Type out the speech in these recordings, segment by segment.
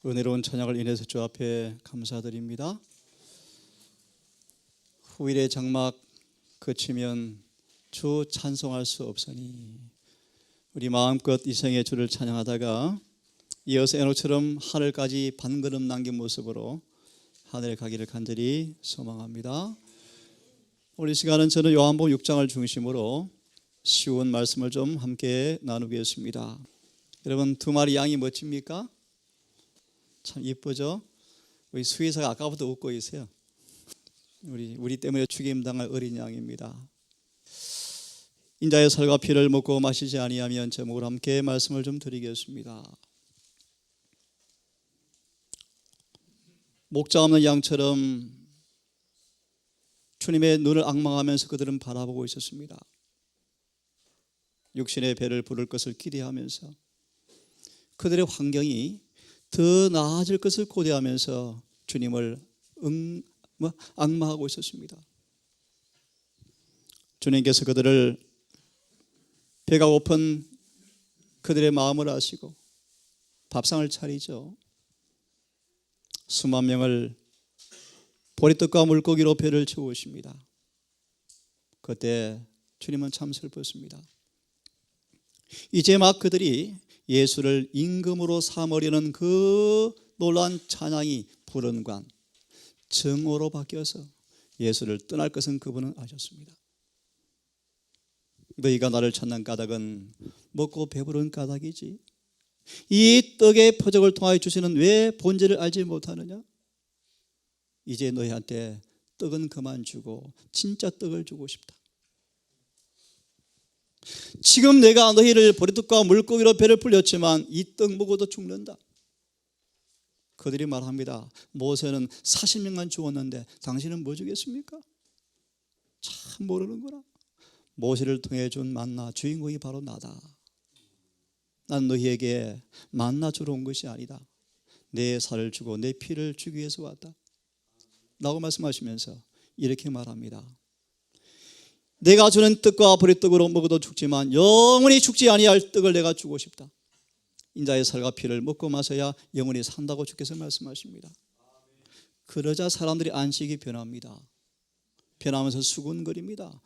은혜로운 찬양을 인해서 주 앞에 감사드립니다. 후일의 장막 그치면 주 찬송할 수 없으니 우리 마음껏 이 생에 주를 찬양하다가 이어서 에녹처럼 하늘까지 반걸음 남긴 모습으로 하늘에 가기를 간절히 소망합니다. 오늘 이 시간은 저는 요한복음 6장을 중심으로 쉬운 말씀을 좀 함께 나누겠습니다. 여러분, 두 마리 양이 멋집니까? 참 이쁘죠? 우리 수의사가 아까부터 웃고 있어요. 우리 때문에 죽임당할 어린 양입니다. 인자의 살과 피를 먹고 마시지 아니하면 제목으로 함께 말씀을 좀 드리겠습니다. 목자 없는 양처럼 주님의 눈을 앙망하면서 그들은 바라보고 있었습니다. 육신의 배를 부를 것을 기대하면서 그들의 환경이 더 나아질 것을 고대하면서 주님을 앙망하고 있었습니다. 주님께서 그들을 배가 고픈 그들의 마음을 아시고 밥상을 차리죠. 수만 명을 보리떡과 물고기로 배를 채우십니다. 그때 주님은 참 슬펐습니다. 이제 막 그들이 예수를 임금으로 삼으려는 그 놀라운 찬양이 불언관 증오로 바뀌어서 예수를 떠날 것은 그분은 아셨습니다. 너희가 나를 찾는 까닭은 먹고 배부른 까닭이지, 이 떡의 표적을 통하여 주시는 왜 본질을 알지 못하느냐? 이제 너희한테 떡은 그만 주고 진짜 떡을 주고 싶다. 지금 내가 너희를 보리떡과 물고기로 배를 불렸지만 이 떡 먹어도 죽는다. 그들이 말합니다. 모세는 40명만 주었는데 당신은 뭐 주겠습니까? 참 모르는구나. 모세를 통해 준 만나 주인공이 바로 나다. 난 너희에게 만나 주러 온 것이 아니다. 내 살을 주고 내 피를 주기 위해서 왔다 라고 말씀하시면서 이렇게 말합니다. 내가 주는 떡과 보리떡으로 먹어도 죽지만 영원히 죽지 아니할 떡을 내가 주고 싶다. 인자의 살과 피를 먹고 마셔야 영원히 산다고 주께서 말씀하십니다. 그러자 사람들이 안식이 변합니다. 변하면서 수군거립니다.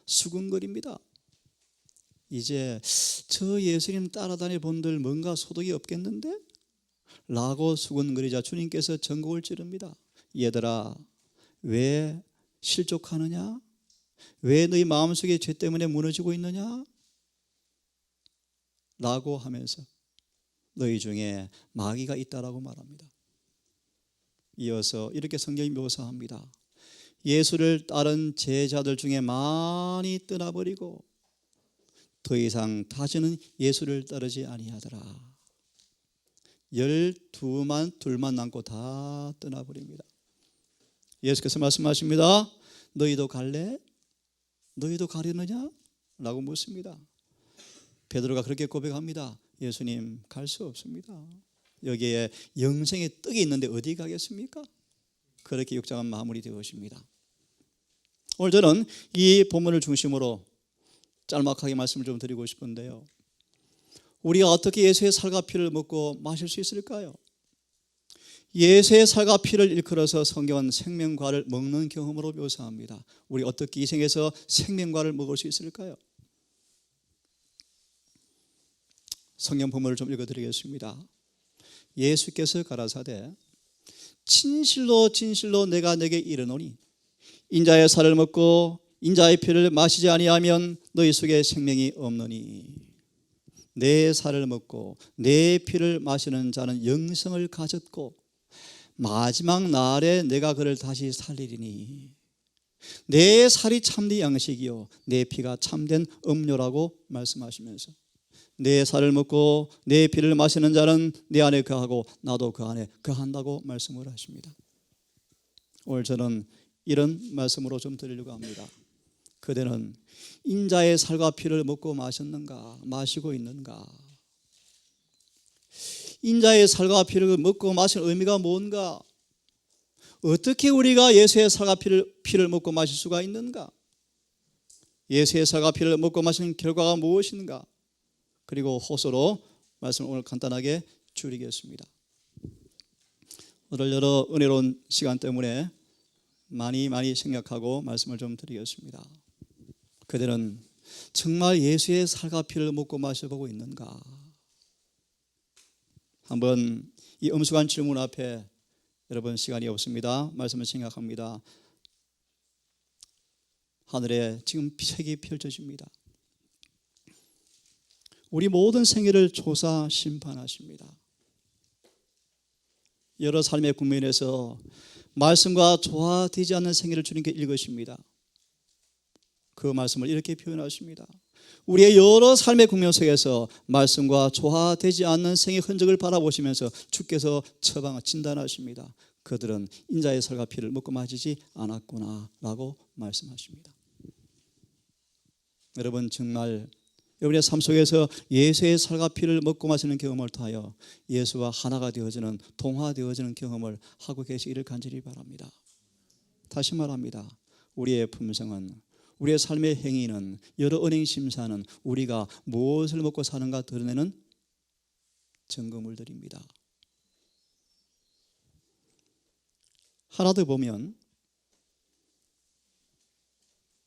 이제 저 예수님 따라다닐 분들 뭔가 소득이 없겠는데? 라고 수군거리자 주님께서 전곡을 찌릅니다. 얘들아, 왜 실족하느냐? 왜 너희 마음속에 죄 때문에 무너지고 있느냐? 라고 하면서 너희 중에 마귀가 있다라고 말합니다. 이어서 이렇게 성경이 묘사합니다. 예수를 따른 제자들 중에 많이 떠나버리고 더 이상 다시는 예수를 따르지 아니하더라. 12만 둘만 남고 다 떠나버립니다. 예수께서 말씀하십니다. 너희도 갈래? 너희도 가려느냐? 라고 묻습니다. 베드로가 그렇게 고백합니다. 예수님, 갈 수 없습니다. 여기에 영생의 떡이 있는데 어디 가겠습니까? 그렇게 6장은 마무리되었습니다. 오늘 저는 이 본문을 중심으로 짤막하게 말씀을 좀 드리고 싶은데요, 우리가 어떻게 예수의 살과 피를 먹고 마실 수 있을까요? 예수의 살과 피를 일컬어서 성경은 생명과를 먹는 경험으로 묘사합니다. 우리 어떻게 이 생에서 생명과를 먹을 수 있을까요? 성경 본문을 좀 읽어드리겠습니다. 예수께서 가라사대 진실로 진실로 내가 내게 이르노니 인자의 살을 먹고 인자의 피를 마시지 아니하면 너희 속에 생명이 없느니 내 살을 먹고 내 피를 마시는 자는 영생을 가졌고 마지막 날에 내가 그를 다시 살리리니 내 살이 참된 양식이요 내 피가 참된 음료라고 말씀하시면서 내 살을 먹고 내 피를 마시는 자는 내 안에 거하고 나도 그 안에 거한다고 말씀을 하십니다. 오늘 저는 이런 말씀으로 좀 드리려고 합니다. 그대는 인자의 살과 피를 먹고 마셨는가? 마시고 있는가? 인자의 살과 피를 먹고 마시는 의미가 뭔가? 어떻게 우리가 예수의 살과 피를 먹고 마실 수가 있는가? 예수의 살과 피를 먹고 마시는 결과가 무엇인가? 그리고 호소로 말씀을 오늘 간단하게 줄이겠습니다. 오늘 여러 은혜로운 시간 때문에 많이 생각하고 말씀을 좀 드리겠습니다. 그들은 정말 예수의 살과 피를 먹고 마셔보고 있는가? 한번 이 엄숙한 질문 앞에 여러분 시간이 없습니다. 말씀을 생각합니다. 하늘에 지금 색이 펼쳐집니다. 우리 모든 생애를 조사 심판하십니다. 여러 삶의 국면에서 말씀과 조화되지 않는 생애를 주님께 읽으십니다. 그 말씀을 이렇게 표현하십니다. 우리의 여러 삶의 국면 속에서 말씀과 조화되지 않는 생의 흔적을 바라보시면서 주께서 진단하십니다. 그들은 인자의 살과 피를 먹고 마시지 않았구나 라고 말씀하십니다. 여러분 정말 여러분의 삶 속에서 예수의 살과 피를 먹고 마시는 경험을 통하여 예수와 하나가 되어지는 동화되어지는 경험을 하고 계시기를 간절히 바랍니다. 다시 말합니다. 우리의 품성은, 우리의 삶의 행위는, 여러 은행 심사는 우리가 무엇을 먹고 사는가 드러내는 증거물들입니다. 하나 더 보면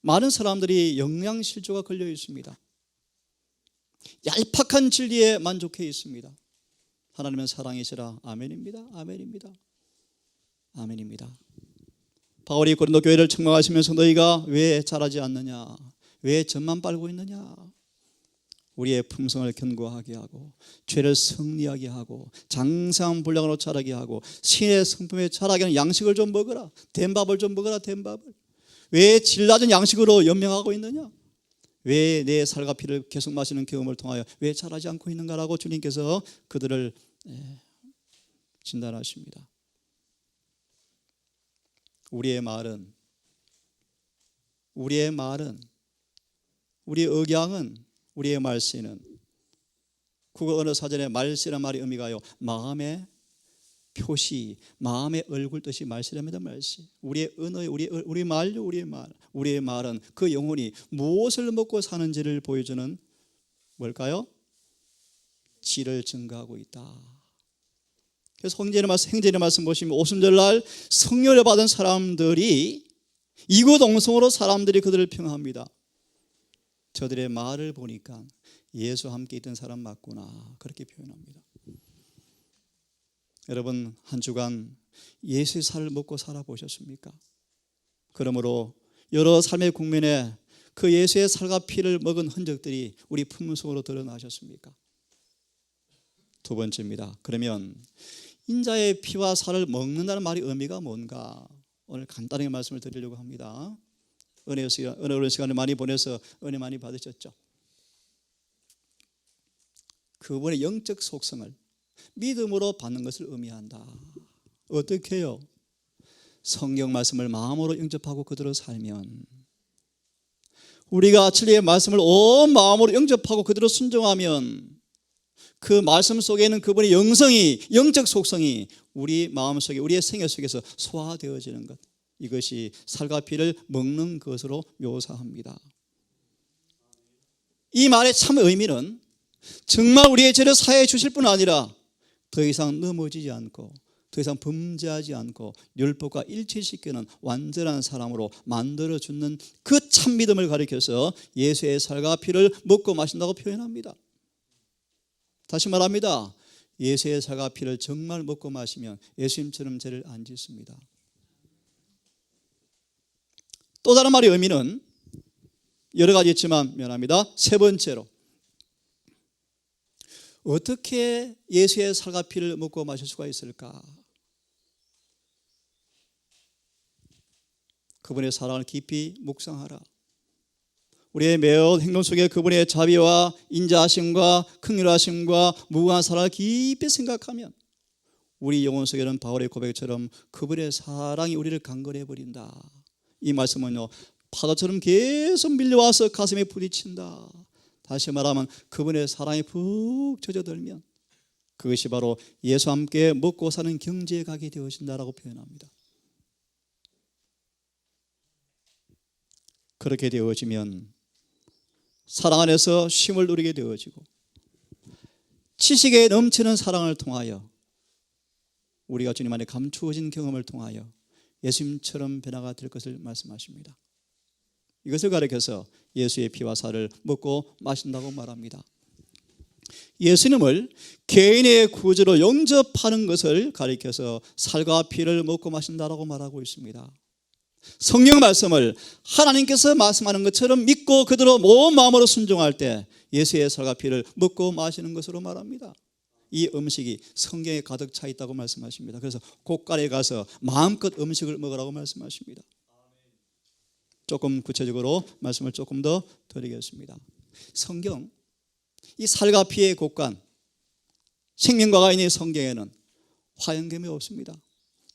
많은 사람들이 영양실조가 걸려 있습니다. 얄팍한 진리에 만족해 있습니다. 하나님은 사랑이시라. 아멘입니다. 아멘입니다. 아멘입니다. 바울이 고린도 교회를 책망하시면서 너희가 왜 자라지 않느냐, 왜 젖만 빨고 있느냐, 우리의 품성을 견고하게 하고 죄를 승리하게 하고 장성한 분량으로 자라게 하고 신의 성품에 자라게 하는 양식을 좀 먹어라. 된 밥을 좀 먹어라. 된 밥을. 왜 질 낮은 양식으로 연명하고 있느냐, 왜 내 살과 피를 계속 마시는 경험을 통하여 왜 자라지 않고 있는가라고 주님께서 그들을 진단하십니다. 우리의 말은, 우리의 억양은, 우리의 말씨는, 국어 언어 사전에 말씨란 말의 의미가요, 마음의 표시, 마음의 얼굴 뜻이 말씨랍니다. 말씨. 우리의 언어의 우리의 말은 그 영혼이 무엇을 먹고 사는지를 보여주는 뭘까요? 질을 증가하고 있다. 그래서 행전의 말씀 보시면 오순절날 성령을 받은 사람들이 이구동성으로 사람들이 그들을 평합니다. 저들의 말을 보니까 예수와 함께 있던 사람 맞구나, 그렇게 표현합니다. 여러분 한 주간 예수의 살을 먹고 살아보셨습니까? 그러므로 여러 삶의 국면에 그 예수의 살과 피를 먹은 흔적들이 우리 품속으로 드러나셨습니까? 두 번째입니다. 그러면 인자의 피와 살을 먹는다는 말의 의미가 뭔가 오늘 간단하게 말씀을 드리려고 합니다. 은혜로운 시간을 많이 보내서 은혜 많이 받으셨죠? 그분의 영적 속성을 믿음으로 받는 것을 의미한다. 어떻게 해요? 성경 말씀을 마음으로 영접하고 그대로 살면, 우리가 진리의 말씀을 온 마음으로 영접하고 그대로 순종하면 그 말씀 속에 있는 그분의 영성이, 영적 속성이 우리 마음속에, 우리의 생애 속에서 소화되어지는 것, 이것이 살과 피를 먹는 것으로 묘사합니다. 이 말의 참 의미는 정말 우리의 죄를 사해 주실 뿐 아니라 더 이상 넘어지지 않고 더 이상 범죄하지 않고 율법과 일치시키는 완전한 사람으로 만들어주는 그 참 믿음을 가리켜서 예수의 살과 피를 먹고 마신다고 표현합니다. 다시 말합니다. 예수의 살과 피를 정말 먹고 마시면 예수님처럼 죄를 안 짓습니다. 또 다른 말의 의미는 여러 가지 있지만 미안합니다. 세 번째로, 어떻게 예수의 살과 피를 먹고 마실 수가 있을까? 그분의 사랑을 깊이 묵상하라. 우리의 매운 행동 속에 그분의 자비와 인자하심과 긍휼하심과 무궁한 사랑을 깊이 생각하면 우리 영혼 속에는 바울의 고백처럼 그분의 사랑이 우리를 강건해버린다. 이 말씀은요, 파도처럼 계속 밀려와서 가슴에 부딪힌다. 다시 말하면 그분의 사랑에 푹 젖어들면 그것이 바로 예수와 함께 먹고 사는 경지에 가게 되어진다라고 표현합니다. 그렇게 되어지면 사랑 안에서 쉼을 누리게 되어지고 지식에 넘치는 사랑을 통하여 우리가 주님 안에 감추어진 경험을 통하여 예수님처럼 변화가 될 것을 말씀하십니다. 이것을 가리켜서 예수의 피와 살을 먹고 마신다고 말합니다. 예수님을 개인의 구주로 영접하는 것을 가리켜서 살과 피를 먹고 마신다라고 말하고 있습니다. 성경 말씀을 하나님께서 말씀하는 것처럼 믿고 그대로 온 마음으로 순종할 때 예수의 살과 피를 먹고 마시는 것으로 말합니다. 이 음식이 성경에 가득 차 있다고 말씀하십니다. 그래서 곳간에 가서 마음껏 음식을 먹으라고 말씀하십니다. 조금 구체적으로 말씀을 조금 더 드리겠습니다. 성경, 이 살과 피의 곳간, 생명과가 있는 성경에는 화형겸이 없습니다.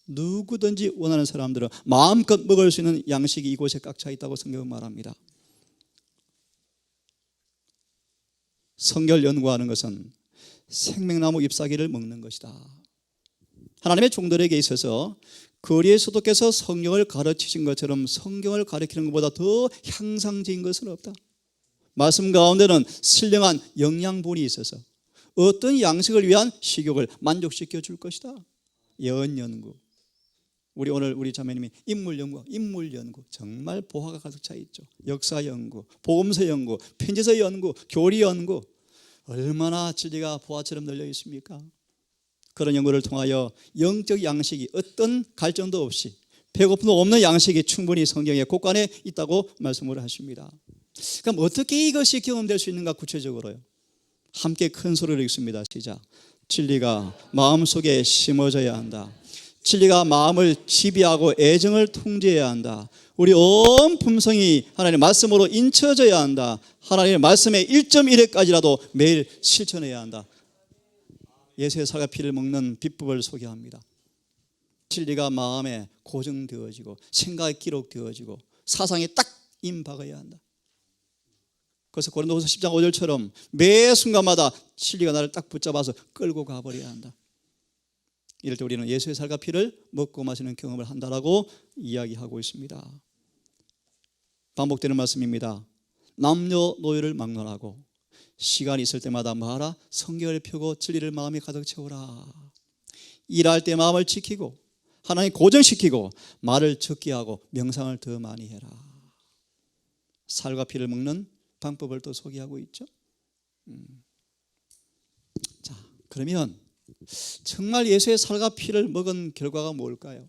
누구든지 원하는 사람들은 마음껏 먹을 수 있는 양식이 이곳에 꽉 차 있다고 성경은 말합니다. 성경을 연구하는 것은 생명나무 잎사귀를 먹는 것이다. 하나님의 종들에게 있어서 거리의 소독께서 성경을 가르치신 것처럼 성경을 가르치는 것보다 더 향상적인 것은 없다. 말씀 가운데는 신령한 영양분이 있어서 어떤 양식을 위한 식욕을 만족시켜 줄 것이다. 예언 연구, 우리 자매님이 인물 연구 정말 보화가 가득 차 있죠. 역사 연구, 복음서 연구, 편지서 연구, 교리 연구, 얼마나 진리가 보화처럼 널려 있습니까? 그런 연구를 통하여 영적 양식이 어떤 갈증도 없이 배고픔도 없는 양식이 충분히 성경의 곳간에 있다고 말씀을 하십니다. 그럼 어떻게 이것이 경험될 수 있는가? 구체적으로요, 함께 큰 소리를 읽습니다. 시작. 진리가 마음속에 심어져야 한다. 진리가 마음을 지배하고 애정을 통제해야 한다. 우리 온 품성이 하나님의 말씀으로 인쳐져야 한다. 하나님의 말씀의 1.1회까지라도 매일 실천해야 한다. 예수의 살과 피를 먹는 비법을 소개합니다. 진리가 마음에 고정되어지고 생각에 기록되어지고 사상에 딱 임박해야 한다. 그래서 고린도후서 10장 5절처럼 매 순간마다 진리가 나를 딱 붙잡아서 끌고 가버려야 한다. 이럴 때 우리는 예수의 살과 피를 먹고 마시는 경험을 한다라고 이야기하고 있습니다. 반복되는 말씀입니다. 남녀노소를 막론하고 시간이 있을 때마다 뭐하라? 성경을 펴고 진리를 마음에 가득 채우라. 일할 때 마음을 지키고 하나님 고정시키고 말을 적게 하고 명상을 더 많이 해라. 살과 피를 먹는 방법을 또 소개하고 있죠. 자, 그러면 정말 예수의 살과 피를 먹은 결과가 뭘까요?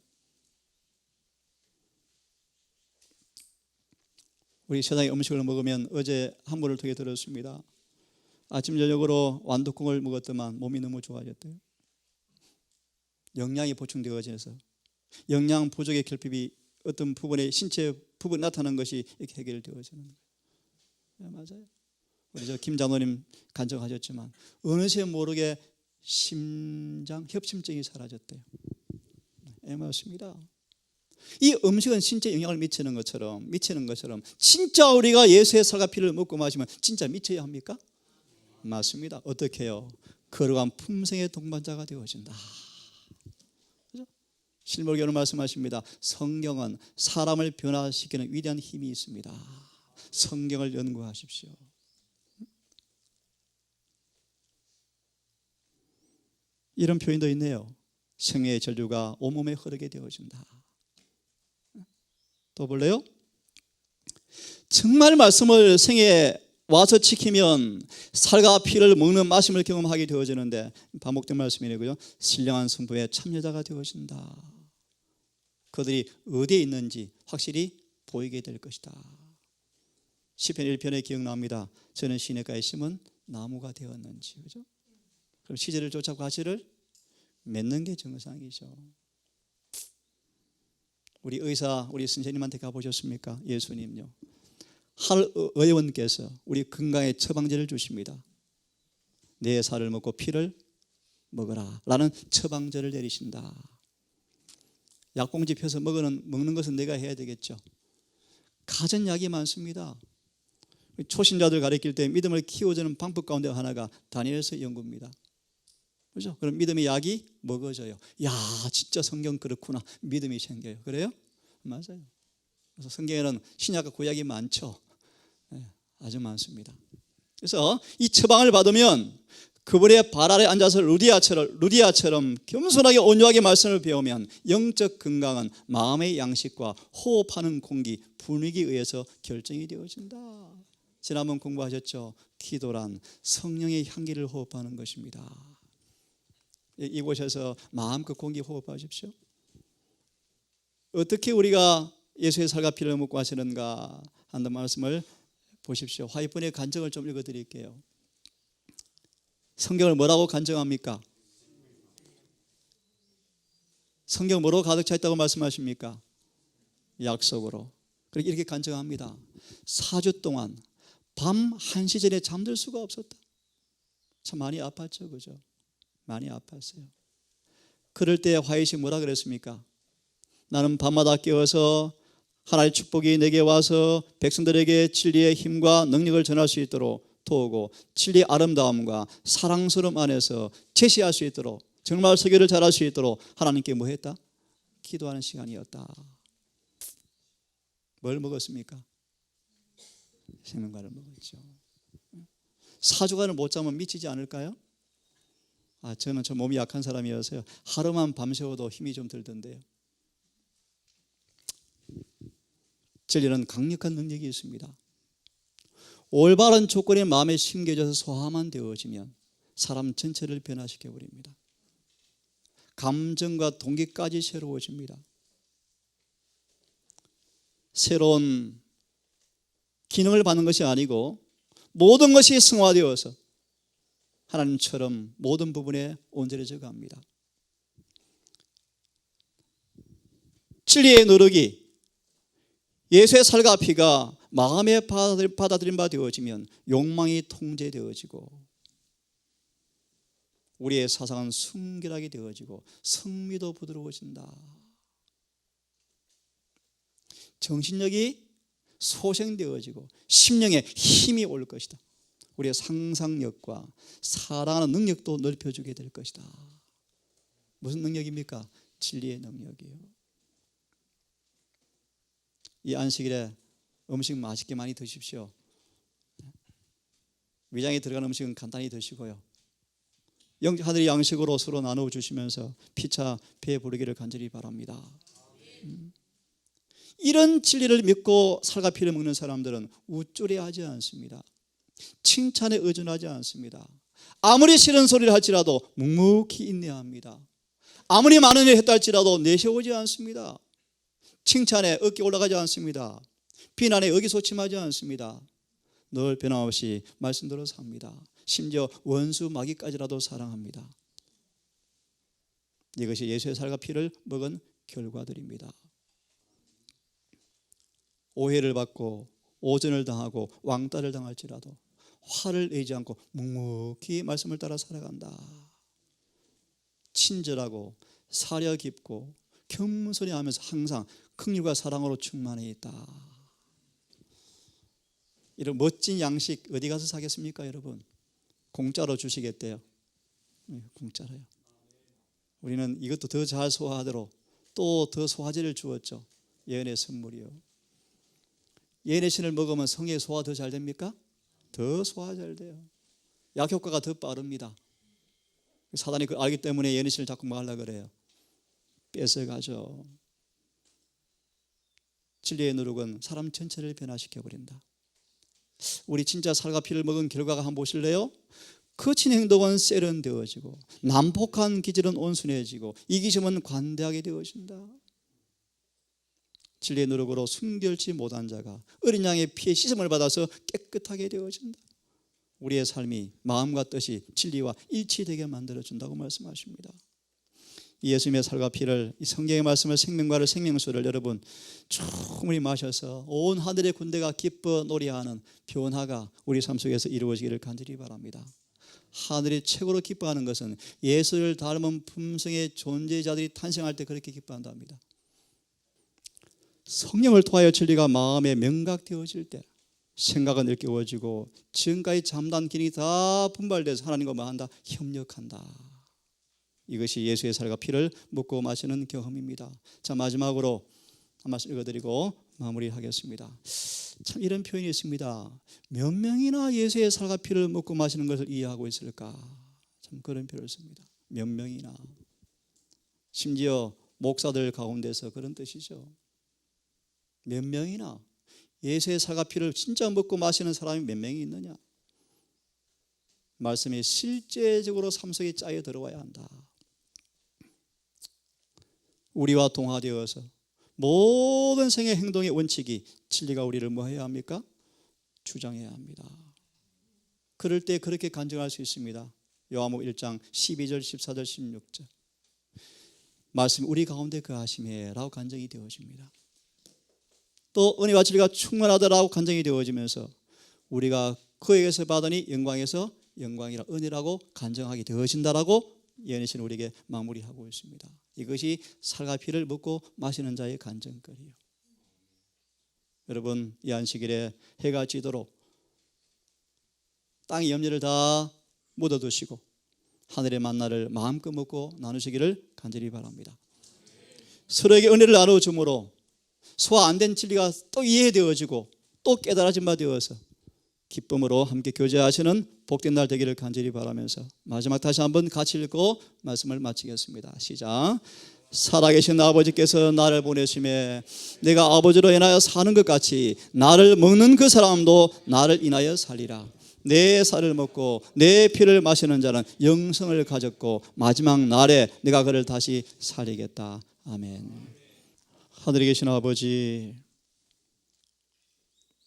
우리 세상의 음식을 먹으면 어제 한 분을 통해 들었습니다. 아침 저녁으로 완두콩을 먹었더만 몸이 너무 좋아졌대요. 영양이 보충되어져서 영양 부족의 결핍이 어떤 부분의 신체 부분 나타나는 것이 이렇게 해결되어지는 거예요. 네, 맞아요. 우리 저 김장로님 간증하셨지만 어느새 모르게 심장 협심증이 사라졌대요. 네, 맞습니다. 이 음식은 신체에 영향을 미치는 것처럼 진짜 우리가 예수의 살과 피를 먹고 마시면 진짜 미쳐야 합니까? 맞습니다. 어떻게 해요? 거룩한 품성의 동반자가 되어진다. 그렇죠? 실물교는 말씀하십니다. 성경은 사람을 변화시키는 위대한 힘이 있습니다. 성경을 연구하십시오. 이런 표현도 있네요. 생애의 전류가 온몸에 흐르게 되어진다. 또 볼래요? 정말 말씀을 생애에 와서 지키면 살과 피를 먹는 마심을 경험하게 되어지는데 반복된 말씀이고요. 신령한 성도의 참여자가 되어진다. 그들이 어디에 있는지 확실히 보이게 될 것이다. 시편 1편에 기억납니다. 저는 시냇가에 심은 나무가 되었는지. 그죠? 그럼 시절을 쫓아 가시를 맺는 게 정상이죠. 우리 의사, 우리 선생님한테 가보셨습니까? 예수님요. 할의원께서 우리 건강에 처방제를 주십니다. 내 살을 먹고 피를 먹어라 라는 처방제를 내리신다. 약봉지 펴서 먹는 것은 내가 해야 되겠죠. 가전약이 많습니다. 초신자들 가르칠 때 믿음을 키워주는 방법 가운데 하나가 다니엘서 연구입니다. 그렇죠? 그럼 믿음의 약이 먹어져요. 야, 진짜 성경 그렇구나. 믿음이 생겨요. 그래요? 맞아요. 그래서 성경에는 신약과 구약이 많죠. 네, 아주 많습니다. 그래서 이 처방을 받으면 그분의 발 아래 앉아서 루디아처럼 겸손하게 온유하게 말씀을 배우면 영적 건강은 마음의 양식과 호흡하는 공기, 분위기에 의해서 결정이 되어진다. 지난번 공부하셨죠? 기도란 성령의 향기를 호흡하는 것입니다. 이곳에서 마음껏 공기 호흡하십시오. 어떻게 우리가 예수의 살과 피를 먹고 하시는가 하는 말씀을 보십시오. 화이트본의 간증을 좀 읽어드릴게요. 성경을 뭐라고 간증합니까? 성경 뭐로 가득 차 있다고 말씀하십니까? 약속으로. 그렇게 이렇게 간증합니다. 4주 동안 밤 1시 전에 잠들 수가 없었다. 참 많이 아팠죠, 그죠? 많이 아팠어요. 그럴 때 화이트이 뭐라 그랬습니까? 나는 밤마다 깨어서 하나님의 축복이 내게 와서 백성들에게 진리의 힘과 능력을 전할 수 있도록 도우고 진리의 아름다움과 사랑스러움 안에서 제시할 수 있도록 정말 설교를 잘할 수 있도록 하나님께 뭐 했다? 기도하는 시간이었다. 뭘 먹었습니까? 생명과를 먹었죠. 4주간을 못 자면 미치지 않을까요? 저는 저 몸이 약한 사람이어서요. 하루만 밤새워도 힘이 좀 들던데요. 진리는 강력한 능력이 있습니다. 올바른 조건이 마음에 심겨져서 소화만 되어지면 사람 전체를 변화시켜 버립니다. 감정과 동기까지 새로워집니다. 새로운 기능을 받는 것이 아니고 모든 것이 승화되어서 하나님처럼 모든 부분에 온전해져 갑니다. 진리의 노력이 예수의 살과 피가 마음에 받아들인 바 되어지면 욕망이 통제되어지고 우리의 사상은 순결하게 되어지고 성미도 부드러워진다. 정신력이 소생되어지고 심령에 힘이 올 것이다. 우리의 상상력과 사랑하는 능력도 넓혀주게 될 것이다. 무슨 능력입니까? 진리의 능력이에요. 이 안식일에 음식 맛있게 많이 드십시오. 위장에 들어가는 음식은 간단히 드시고요. 하늘의 양식으로 서로 나누어 주시면서 피차 배 부르기를 간절히 바랍니다. 이런 진리를 믿고 살과 피를 먹는 사람들은 우쭐해하지 않습니다. 칭찬에 의존하지 않습니다. 아무리 싫은 소리를 할지라도 묵묵히 인내합니다. 아무리 많은 일을 했다 할지라도 내세우지 않습니다. 칭찬에 어깨 올라가지 않습니다. 비난에 의기소침하지 않습니다. 늘 변함없이 말씀대로 삽니다. 심지어 원수 마귀까지라도 사랑합니다. 이것이 예수의 살과 피를 먹은 결과들입니다. 오해를 받고 오전을 당하고 왕따를 당할지라도 화를 내지 않고 묵묵히 말씀을 따라 살아간다. 친절하고 사려 깊고 겸손히 하면서 항상 긍휼과 사랑으로 충만해 있다. 이런 멋진 양식 어디 가서 사겠습니까, 여러분? 공짜로 주시겠대요. 공짜로요. 우리는 이것도 더 잘 소화하도록 또 더 소화제를 주었죠. 예언의 선물이요. 예언의 신을 먹으면 성의 소화 더 잘 됩니까? 더 소화 잘 돼요. 약 효과가 더 빠릅니다. 사단이 그걸 알기 때문에 예언의 신을 자꾸 먹으려고 그래요. 뺏어가죠. 진리의 누룩은 사람 전체를 변화시켜버린다. 우리 진짜 살과 피를 먹은 결과가 한번 보실래요? 거친 행동은 세련되어지고 난폭한 기질은 온순해지고 이기심은 관대하게 되어진다. 진리의 누룩으로 순결치 못한 자가 어린 양의 피에 씻음을 받아서 깨끗하게 되어진다. 우리의 삶이 마음과 뜻이 진리와 일치되게 만들어준다고 말씀하십니다. 예수님의 살과 피를, 이 성경의 말씀을, 생명과를, 생명수를 여러분 충분히 마셔서 온 하늘의 군대가 기뻐 노래하는 변화가 우리 삶 속에서 이루어지기를 간절히 바랍니다. 하늘이 최고로 기뻐하는 것은 예수를 닮은 품성의 존재자들이 탄생할 때 그렇게 기뻐한답니다. 성령을 통하여 진리가 마음에 명각되어질 때 생각은 일깨워지고 지금까지 잠단 기능이 다 분발돼서 하나님과 뭐 한다? 협력한다. 이것이 예수의 살과 피를 먹고 마시는 경험입니다. 자, 마지막으로 한 말씀 읽어드리고 마무리하겠습니다. 참 이런 표현이 있습니다. 몇 명이나 예수의 살과 피를 먹고 마시는 것을 이해하고 있을까? 같은 그런 표현을 씁니다. 몇 명이나. 심지어 목사들 가운데서 그런 뜻이죠. 몇 명이나. 예수의 살과 피를 진짜 먹고 마시는 사람이 몇 명이 있느냐. 말씀이 실제적으로 삶 속에 짜여 들어와야 한다. 우리와 동화되어서 모든 생의 행동의 원칙이 진리가 우리를 뭐 해야 합니까? 주장해야 합니다. 그럴 때 그렇게 간증할 수 있습니다. 요한복음 1장 12절 14절 16절 말씀 우리 가운데 거하심에 라고 간증이 되어집니다. 또 은혜와 진리가 충만하다라고 간증이 되어지면서 우리가 그에게서 받으니 영광에서 영광이라 은혜라고 간증하게 되어진다라고 예언이신 우리에게 마무리하고 있습니다. 이것이 살과 피를 먹고 마시는 자의 간증거리요. 여러분 이 안식일에 해가 지도록 땅의 염려를 다 묻어두시고 하늘의 만나를 마음껏 먹고 나누시기를 간절히 바랍니다. 서로에게 은혜를 나눠줌으로 소화 안 된 진리가 또 이해되어지고 또 깨달아진 바 되어서 기쁨으로 함께 교제하시는 복된 날 되기를 간절히 바라면서 마지막 다시 한번 같이 읽고 말씀을 마치겠습니다. 시작. 살아계신 아버지께서 나를 보내심에 내가 아버지로 인하여 사는 것 같이 나를 먹는 그 사람도 나를 인하여 살리라. 내 살을 먹고 내 피를 마시는 자는 영생을 가졌고 마지막 날에 내가 그를 다시 살리겠다. 아멘. 하늘에 계신 아버지,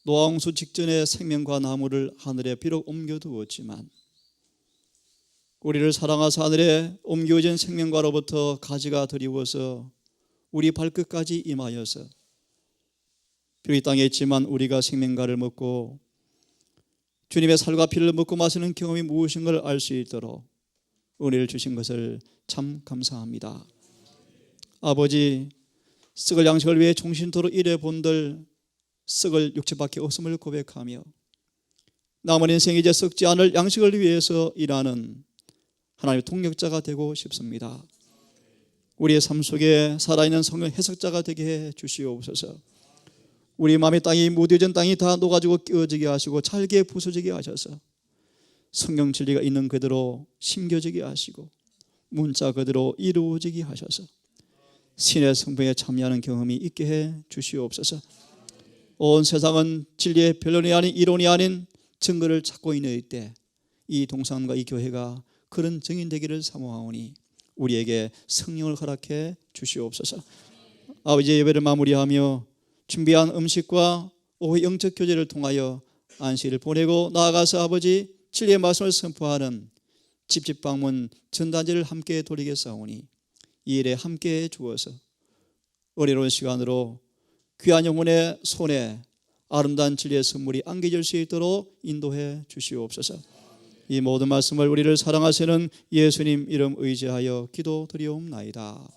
노아홍수 직전에 생명과 나무를 하늘에 비록 옮겨두었지만 우리를 사랑하사 하늘에 옮겨진 생명과로부터 가지가 드리워서 우리 발끝까지 임하여서 비록 이 땅에 있지만 우리가 생명과를 먹고 주님의 살과 피를 먹고 마시는 경험이 무엇인 걸 알 수 있도록 은혜를 주신 것을 참 감사합니다. 아버지, 썩을 양식을 위해 종신토록 일해본들 썩을 육체밖에 없음을 고백하며 남은 인생 이제 썩지 않을 양식을 위해서 일하는 하나님의 동력자가 되고 싶습니다. 우리의 삶 속에 살아있는 성령 해석자가 되게 해 주시옵소서. 우리 마음의 땅이 무뎌진 땅이 다 녹아지고 끼어지게 하시고 잘게 부서지게 하셔서 성령 진리가 있는 그대로 심겨지게 하시고 문자 그대로 이루어지게 하셔서 신의 성품에 참여하는 경험이 있게 해 주시옵소서. 온 세상은 진리의 변론이 아닌 이론이 아닌 증거를 찾고 있는 이때 이 동산과 이 교회가 그런 증인 되기를 사모하오니 우리에게 성령을 허락해 주시옵소서. 아버지 예배를 마무리하며 준비한 음식과 오후 영적 교제를 통하여 안식일을 보내고 나아가서 아버지 진리의 말씀을 선포하는 집집 방문 전단지를 함께 돌리겠사오니 이 일에 함께 주어서 어려운 시간으로 귀한 영혼의 손에 아름다운 진리의 선물이 안겨질 수 있도록 인도해 주시옵소서. 이 모든 말씀을 우리를 사랑하시는 예수님 이름 의지하여 기도드리옵나이다.